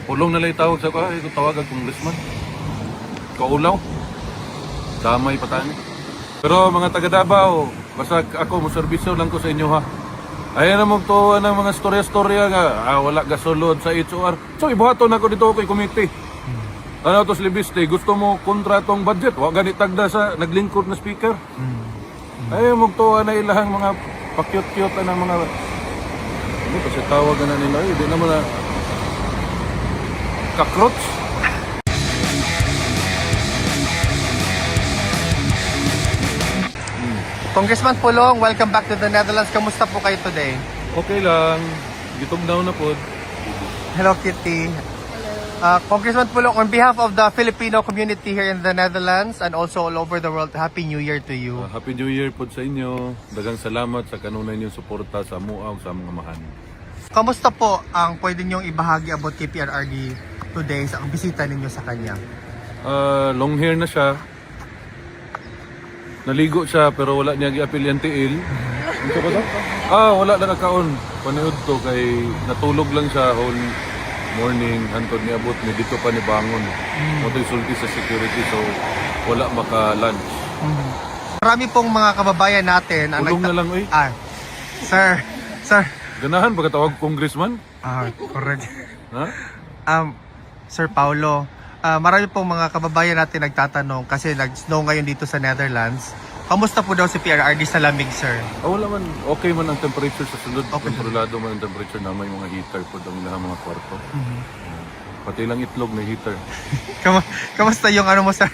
Pulong na lang tawag sa ko, ay, tawag ang congressman. Kaulaw. Damay patani. Pero mga taga Davao, basta ako, muserbisyo lang ko sa inyo ha. Ayan na magtuwa ng mga storya-storya nga, wala gasolod sa HOR. So, ibuhaton ako dito kay committee. Ano to Libiste, gusto mo kontratong budget? Wa ganit tagda sa naglingkod na speaker. Ayan magtuwa na ilahang mga pakyot-kyot ng mga... Ano kasi tawagan na nila, hindi naman na... Cockroach? Congressman Pulong, welcome back to the Netherlands. Kamusta po kayo today? Okay lang. Gitom down na po. Hello, Kitty. Congressman Pulong, on behalf of the Filipino community here in the Netherlands and also all over the world, Happy New Year to you. Happy New Year po sa inyo. Dagang salamat sa kanunay niyong suporta sa MUAW sa mga mahan. Kamusta po ang pwede niyong ibahagi about kay PRRD today sa bisita ninyo sa kanya? Long hair na siya. Naligo siya pero wala niya gi-apil yung tiil. Ito ba to? Wala na nakaon. Panood to kay natulog lang siya whole morning. Hantod ni abot ni dito pa ni bangon. Motoy sulti sa security so wala maka-lunch. Marami pong mga kababayan natin ang Tulong na lang eh. Sir. Ganahan pagkatawag congressman? Correct. Ha? Sir Paulo, marami pong mga kababayan natin nagtatanong kasi nag-snow ngayon dito sa Netherlands. Kamusta po daw si PRRD sa lamig, sir? Wala man. Okay man ang temperature sa sunod. Okay. Kontrolado man ang temperature na may mga heater po ang ilang mga kwarto. Pati lang itlog may heater. Kamusta yung ano mo, sir?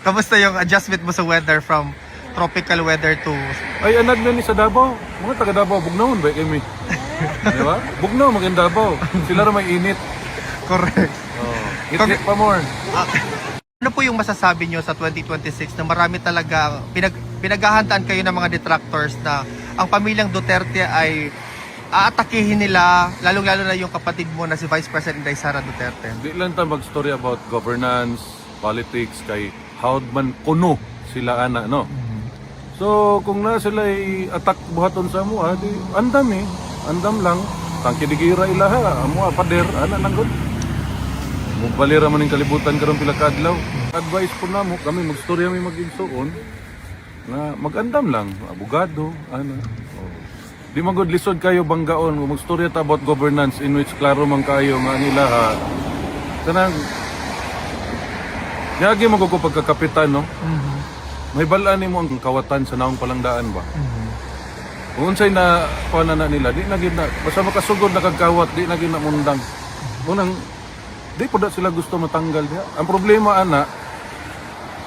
Kamusta yung adjustment mo sa weather from tropical weather to... Ay, anad na ni sa Davao. Mga taga Davao, bugnawon ba kami? Di ba? Bugnaw, maganda Davao. Sila rin may init. Correct. Init pa more. Ano po yung masasabi nyo sa 2026 na marami talaga pinaghahandaan kayo ng mga detractors na ang pamilyang Duterte ay aatakihin nila, lalong-lalo na yung kapatid mo na si Vice President Inday Sara Duterte? Di lang tayo mag-story about governance, politics, kay howd man kuno sila ana, no? So, kung na sila ay attack buhaton sa mo, di andam eh. Andam lang. Tangkidigira ilaha, amo pader, ana lang gud. Mubalira man ning kalibutan karon pila ka adlaw. Advice ko namo kami magstorya may mag-igsuon na mag-andam lang, abogado, ano. Di man gud lisod kayo banggaon magstorya ta about governance in which klaro man kayo nga nila ha. Kanang yagi mo ko pagkakapitan, no? May balaan nimo ang kawatan sa naong palangdaan ba? Kung unsay na kuana na nila, di na gid na basta makasugod na kagkawat, di na gid na mundang. Unang di po sila gusto matanggal diha. Ang problema ana,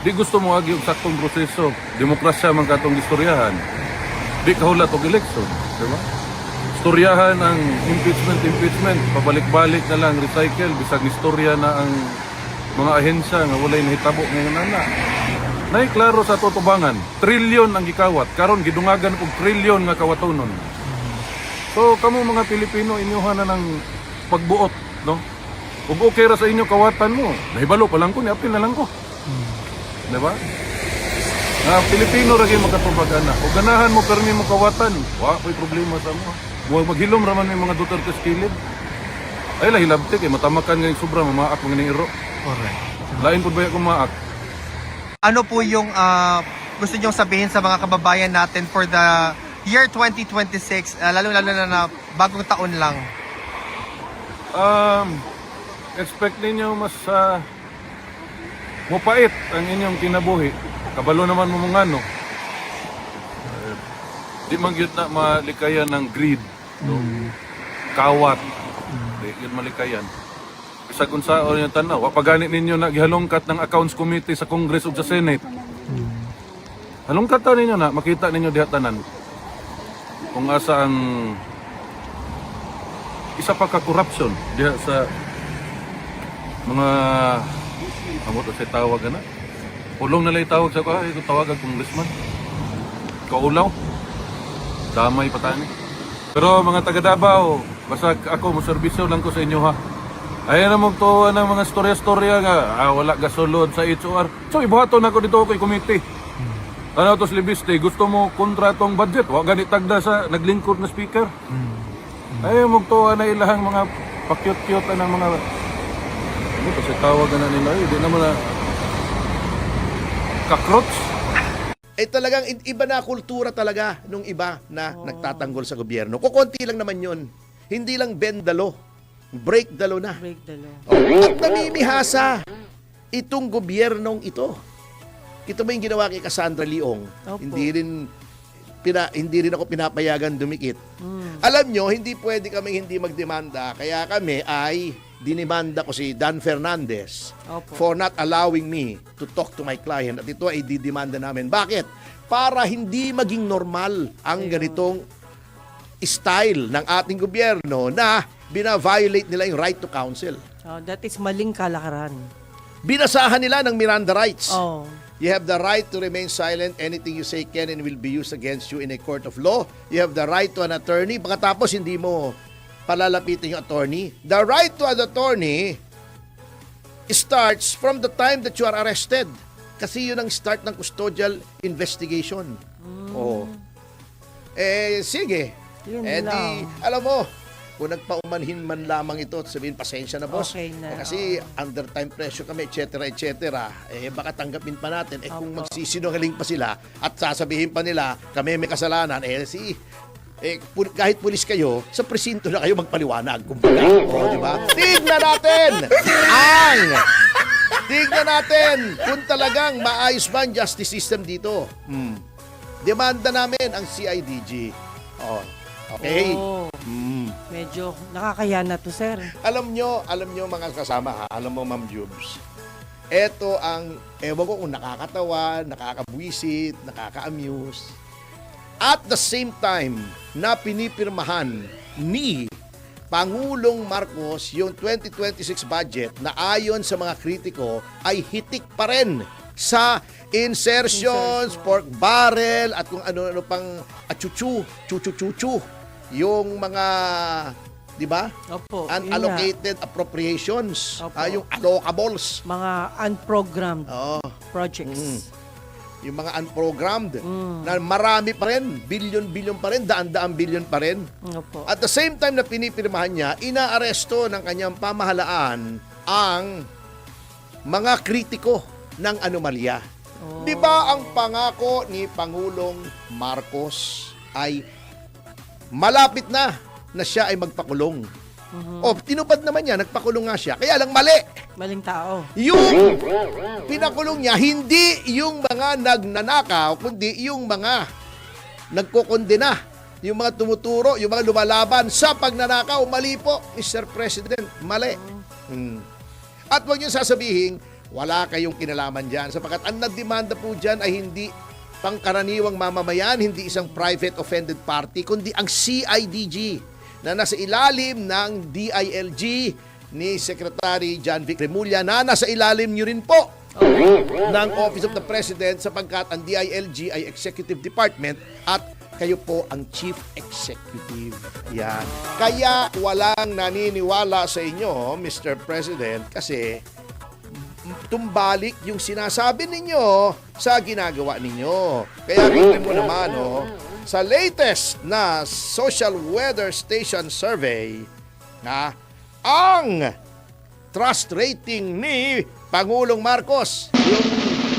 di gusto mo agi og saktong proseso. Demokrasya man katong istoryahan. Di kahulat og eleksyon, di ba? Istoryahan ang impeachment, pabalik-balik na lang, recycle, bisag istorya na ang mga ahensya nga walay nahitabo ngayon ana. Nay klaro sa tutubangan, trilyon ang gikawat, karon gidungagan og trilyon nga kawatonon. So kamo mga Pilipino inyohan na ng pagbuot, no? Ug okay ra sa inyo kawatan mo. Nahibalo pa lang ko, niapil na lang ko. Di ba? Pilipino ra gyud makatubag ana. Ug ganahan mo permi mo kawatan, wa koy problema sa mo. Huwag maghilom ra man may mga Duterte skilid. Ay la hilabti kay matamakan nga sobra mamaak mga ning iro. Correct. Lain pud baya kumaak. Ano po yung gusto nyong sabihin sa mga kababayan natin for the year 2026, lalo-lalo na bagong taon lang? Expect ninyo mas mapait ang inyong kinabuhi. Kabalo naman mo mga ano. Di man gyud na malikayan ng greed, no? Kawat. Di gyud malikayan. Bisag unsa o yung tanaw, wa pagani ninyo na gihalongkat ng accounts committee sa Congress ug sa Senate. Halongkat ta ninyo na makita ninyo diha tanan. Kung asa ang isa pa ka corruption diha sa mga amot sa tawag na. Pulong na lang tawag sa ko, ito tawag ang congressman. Kaulaw. Damay patani. Pero mga taga Davao, basta ako muserbisyo lang ko sa inyo ha. Ayan na magtuwa ng mga storya-storya nga, wala gasolod sa HOR. So ibuhaton ako dito kay committee. Ano to Libiste, gusto mo kontratong budget? Wa ganit tagda sa naglingkod na speaker. Ay magtuwa na ilahang mga pakyut-kyut ng mga ano kasi tawagan na nila, di naman na cockroach. Talagang iba na kultura talaga nung iba na nagtatanggol sa gobyerno. Kukunti lang naman yun. Hindi lang bend the law. Break the law na. Break the law. At namimihasa itong gobyernong ito. Ito ba yung ginawa kay Cassandra Leong? Opo. Hindi rin ako pinapayagan dumikit. Alam nyo, hindi pwede kami hindi magdemanda. Kaya kami ay dinimanda ko si Dan Fernandez Opo. for not allowing me to talk to my client. At ito ay didemanda namin. Bakit? Para hindi maging normal ang ganitong style ng ating gobyerno na bina-violate nila yung right to counsel. That is maling kalakaran. Binasahan nila ng Miranda rights. Oh. You have the right to remain silent. Anything you say can and will be used against you in a court of law. You have the right to an attorney. Pagkatapos hindi mo palalapitin yung attorney. The right to an attorney starts from the time that you are arrested. Kasi yun ang start ng custodial investigation. Oh. Sige. Yun Di, lang. alam mo, kung nagpaumanhin man lamang ito at sabihin, pasensya na boss. Okay na. Kasi under time pressure kami, etc. Baka tanggapin pa natin. Kung magsisinungaling pa sila at sasabihin pa nila, kami may kasalanan, kahit pulis kayo, sa presinto na kayo magpaliwanag. Kumbaga, di ba? Tignan natin kung talagang maayos ba ang justice system dito. Demanda namin ang CIDG. Okay? Oh. Medyo nakakaya na to, sir. Alam nyo mga kasama, alam mo Ma'am Jubes, eto ang, ewan ko kung nakakatawa, nakakabwisit, nakaka-amuse. At the same time, na pinipirmahan ni Pangulong Marcos yung 2026 budget na ayon sa mga kritiko ay hitik pa rin sa insertions, pork barrel, at kung ano-ano pang chuchu, yung mga, di ba? Opo. Unallocated appropriations, Opo. yung allocables. Mga unprogrammed Oh, projects. yung mga unprogrammed na marami pa rin, bilyon-bilyon pa rin, daan-daan bilyon pa rin. Opo. At the same time na pinipirmahan niya, inaaresto ng kanyang pamahalaan ang mga kritiko ng anomalya. Di ba ang pangako ni Pangulong Marcos ay malapit na siya ay magpakulong? Tinupad naman niya, nagpakulong nga siya. Kaya lang mali. Maling tao. Yung pinakulong niya, hindi yung mga nagnanakaw, kundi yung mga nagkokondena, yung mga tumuturo, yung mga lumalaban sa pagnanakaw. Mali po, Mr. President. Mali. At huwag niyo sasabihin, wala kayong kinalaman dyan. Sapagkat ang nagdemanda po dyan ay hindi pangkaraniwang mamamayan, hindi isang private offended party, kundi ang CIDG na nasa ilalim ng DILG ni Secretary John Vic Remulla, na nasa ilalim nyo rin po ng Office of the President, sapagkat ang DILG ay Executive Department at kayo po ang Chief Executive. Yan. Kaya walang naniniwala sa inyo, Mr. President, kasi tumbalik yung sinasabi ninyo sa ginagawa ninyo. Kaya tingnan mo naman, sa latest na Social Weather Station Survey, na ang trust rating ni Pangulong Marcos, yung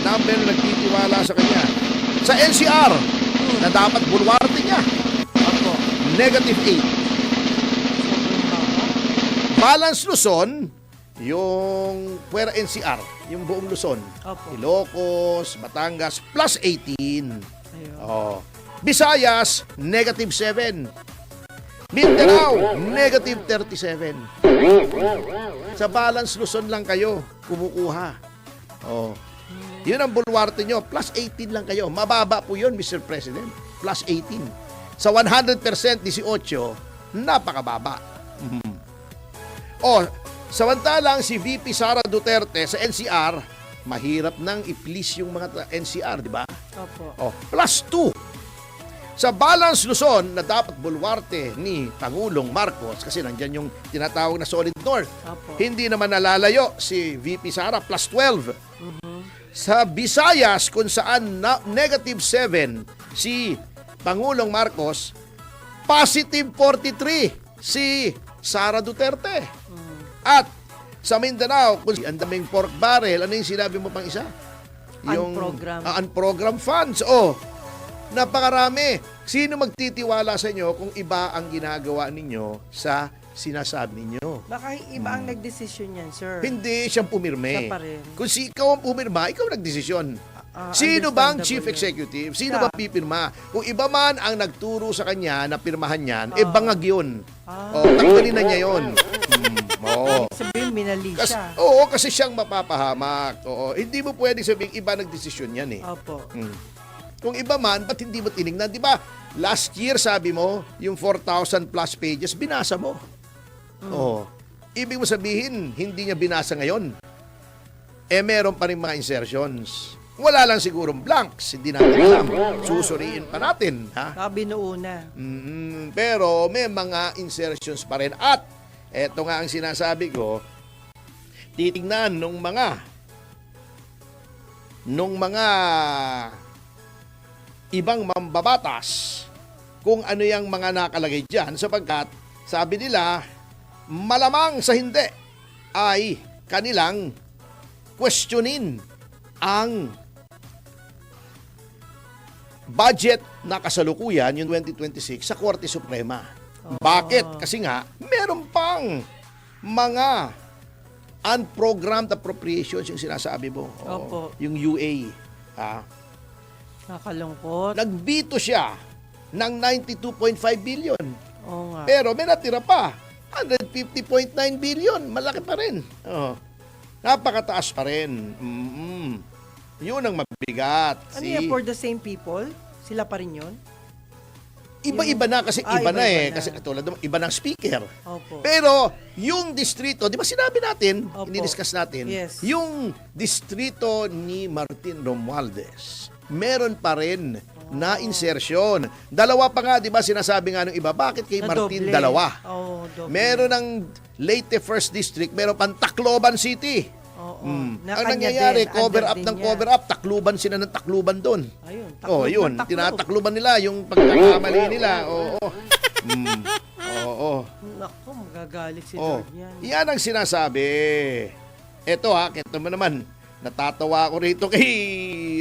number na nagtitiwala sa kanya, sa NCR, na dapat bulwarte niya, Opo. -8. Balance Luzon, yung Puera NCR, yung buong Luzon, Opo. Ilocos, Batangas, +18. Ayun. Visayas, -7. Mindanao, -37. Sa Balance Luzon lang kayo kumukuha. Yun ang bulwarte nyo. +18 lang kayo. Mababa po yun, Mr. President. +18. Sa 100%, 18, napakababa. Samantalang si VP Sara Duterte sa NCR, mahirap nang i-please yung mga NCR, di ba? Opo. +2. Sa Balance Luzon, na dapat bulwarte ni Pangulong Marcos, kasi nandyan yung tinatawag na Solid North. Opo. Hindi naman nalalayo si VP Sara, +12. Sa Visayas, kung saan -7 si Pangulong Marcos, +43 si Sara Duterte. At sa Mindanao, kung ang daming pork barrel, ano yung sinabi mo pang isa? Unprogrammed. Unprogrammed funds. Oh, napakarami. Sino magtitiwala sa inyo kung iba ang ginagawa ninyo sa sinasabi ninyo? Baka iba ang nagdesisyon yan, sir. Hindi siyang pumirme. Siya pa rin. Kung ikaw ang pumirma, ikaw ang nagdesisyon. Sino ba ang understandable chief yun. executive? Sino ba pipirma? Kung iba man ang nagturo sa kanya na pirmahan yan, bangag yun. Tanggalin na niya yun. Oo. Sabihin, minali siya. Kasi siyang mapapahamak. Oo. Hindi mo pwedeng sabihin iba nagdesisyon yan eh. Opo. Kung iba man, ba't hindi mo tinignan? Di ba? Last year, sabi mo, yung 4,000 plus pages, binasa mo. Oo. Ibig mo sabihin, hindi niya binasa ngayon. Meron pa rin mga insertions. Wala lang sigurong blanks. Hindi natin alam. Susuriin pa natin. Ha? Sabi noona. Pero may mga insertions pa rin. At, eto nga ang sinasabi ko, titignan nung mga ibang mambabatas kung ano yung mga nakalagay dyan sapagkat sabi nila malamang sa hindi ay kanilang questionin ang budget na kasalukuyan yung 2026 sa Korte Suprema. Bakit? Kasi nga meron pang mga unprogrammed appropriations yung sinasabi mo. Opo. Yung UA. Nakalungkot. Nagbito siya ng 92.5 billion. Oo nga. Pero may natira pa. 150.9 billion. Malaki pa rin. Napakataas pa rin. Yun ang mabigat. Ano yan, for the same people? Sila pa rin yun? Iba-iba na kasi iba na eh. iba-iba na. Kasi katulad naman, iba ng speaker. Opo. Pero yung distrito, di ba sinabi natin, Opo. ini-discuss natin, Yes. yung distrito ni Martin Romualdez, meron pa rin na insertion. Dalawa pa nga, di ba sinasabi nga ng iba, bakit kay Na Martin doble. dalawa? Doble. Meron ng Leyte First District, meron pang Tacloban City. Oo. Ang Kanya nangyayari, din, cover under up din ng niya. cover up, takluban sila ng takluban doon. Ayun. Yun. taklob. Tinatakluban nila yung pagkakamali nila. Oo. Naku, magagalit si Oh, Lord yan. yan ang sinasabi. Ito kito mo naman, natatawa ako rito kay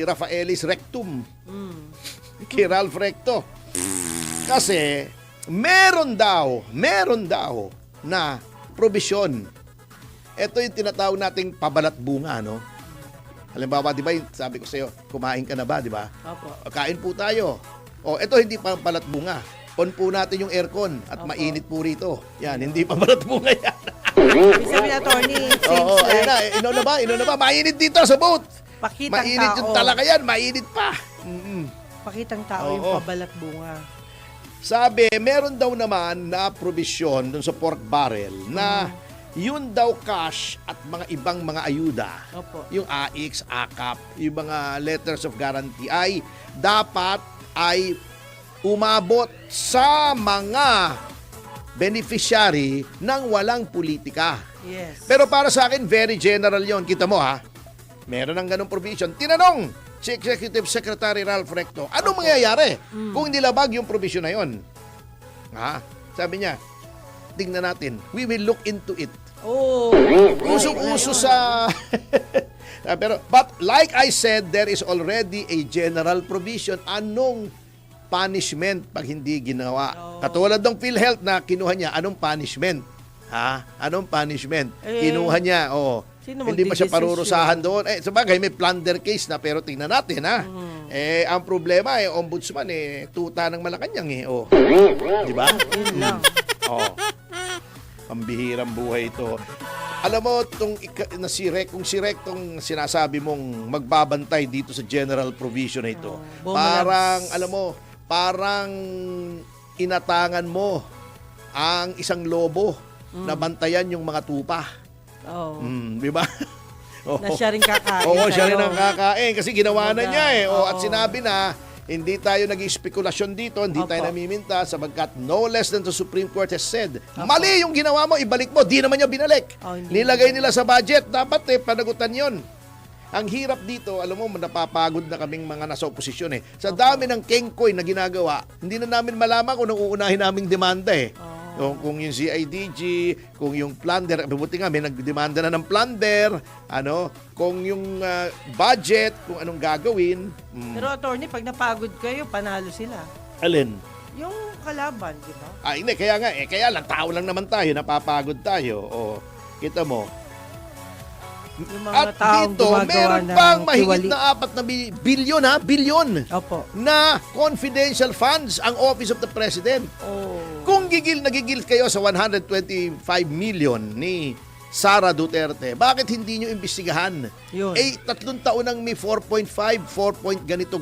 Rafaelis Rectum. Kay Ralph Recto. Kasi, meron daw na probisyon. Ito yung tinatawag nating pabalat bunga, no? Halimbawa, di ba, sabi ko sa'yo, kumain ka na ba, di ba? Opo. Kain po tayo. Ito hindi pa balat bunga. On po natin yung aircon at Opo. mainit po rito. Yan, hindi pa balat bunga yan. Ibig sabihin, attorney, it seems Oo, ayun like na. Inaw na ba? Mainit dito sa boat. pakitang Mainit tao. yung talakayan, mainit pa. Pakitang tao yung Oo. pabalat bunga. Sabi, meron daw naman na provision dun sa pork barrel na yun daw cash at mga ibang mga ayuda, Opo. yung AX, AKAP, yung mga letters of guarantee ay dapat ay umabot sa mga beneficiary ng walang politika. Yes. Pero para sa akin, very general yon. Kita mo meron ng ganong provision. Tinanong si Executive Secretary Ralph Recto, anong mangyayari kung nilabag yung provision na yon? Sabi niya, tingnan natin. We will look into it. Usong-uso sa... but like I said, there is already a general provision. Anong punishment pag hindi ginawa? Katulad ng PhilHealth na kinuha niya, anong punishment? Anong punishment? Kinuha niya, Sino hindi pa siya magdidesisyon? parurusahan doon. Sabagay, may plunder case na, pero tingnan natin, ang problema, ombudsman, tuta ng Malacanang, Di ba? Yun lang. Pambihirang buhay ito. Alam mo, kung si Rec tong sinasabi mong magbabantay dito sa general provision na ito, bumalabs. parang inatangan mo ang isang lobo na bantayan yung mga tupa. Di ba? Na siya rin kakain. Oo, siya rin sa'yo. ang kakain kasi ginawa na Kumbaga, niya At oo. sinabi na, hindi tayo nag-espekulasyon dito, hindi tayo Opo. namiminta sabagkat no less than the Supreme Court has said, mali yung ginawa mo, ibalik mo. Di naman niya binalik. Hindi. Nilagay nila sa budget. Dapat panagutan yon. Ang hirap dito, alam mo, napapagod na kaming mga nasa oposisyon Sa dami ng kengkoy na ginagawa, hindi na namin malaman kung nang uunahin naming demanda Kung yung CIDG, kung yung plunder, mabuti nga may nagdemanda na ng plunder, kung yung budget, kung anong gagawin. Pero attorney, pag napagod kayo, panalo sila. Alin? Yung kalaban, di ba? Hindi, kaya nga, kaya lang, tao lang naman tayo, napapagod tayo. Kita mo. Yung At mga taong dito, gumagawa meron ng pang mahigit tiwali. na 4 na bilyon Opo. na confidential funds ang Office of the President. Oh. Kung nagigil kayo sa 125 million ni Sara Duterte, bakit hindi nyo imbestigahan? Yun. 3 taon nang may 4.5, 4 point ganito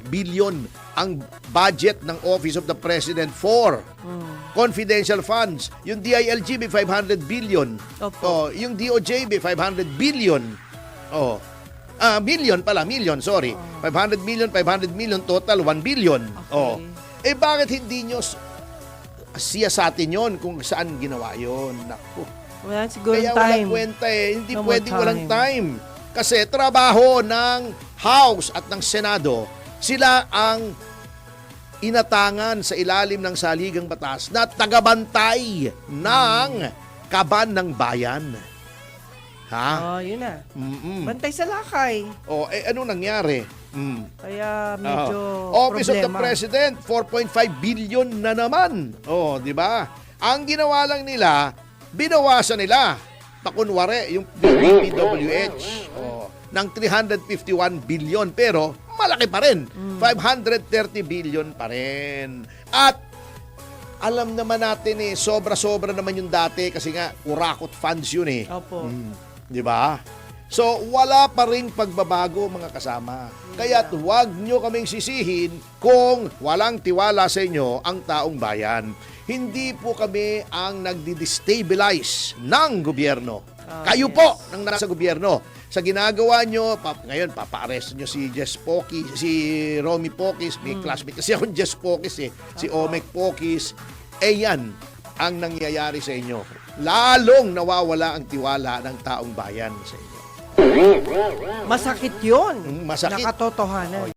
billion ang budget ng Office of the President for confidential funds. Yung DILG may 500 billion. Opo. Yung DOJ may 500 billion. Million, sorry. 500 million, total 1 billion. Okay. Bakit hindi nyo siyasatin yon kung saan ginawa yon? Naku. Wala siguro Kaya time. walang kwenta Hindi No more pwedeng walang time. Kasi trabaho ng House at ng Senado, sila ang inatangan sa ilalim ng saligang batas na tagabantay ng kaban ng bayan. Ha? Yun na. Mm-mm. Bantay sa lakay. Anong nangyari? Kaya medyo Office of the problema. President, 4.5 billion na naman. Di ba? Ang ginawa lang nila, binawasan nila, pakunwari, yung DPWH ng 351 billion. Pero malaki pa rin. 530 billion pa rin. At alam naman natin sobra-sobra naman yung dati kasi nga, kurakot funds yun Opo. Di ba? So, wala pa ring pagbabago mga kasama. Kaya't huwag nyo kaming sisihin kung walang tiwala sa inyo ang taong bayan. Hindi po kami ang nagdi-destabilize ng gobyerno. Kayo yes. po nang nasa gobyerno. Sa ginagawa nyo, ngayon papa-arrest nyo si Jess Pokis, si Romy Pokis, may classmate kasi ako Jess Pokis si Omek Pokis. Yan ang nangyayari sa inyo. Lalong nawawala ang tiwala ng taong bayan sa inyo. Masakit yun. Masakit. Nakatotohanan.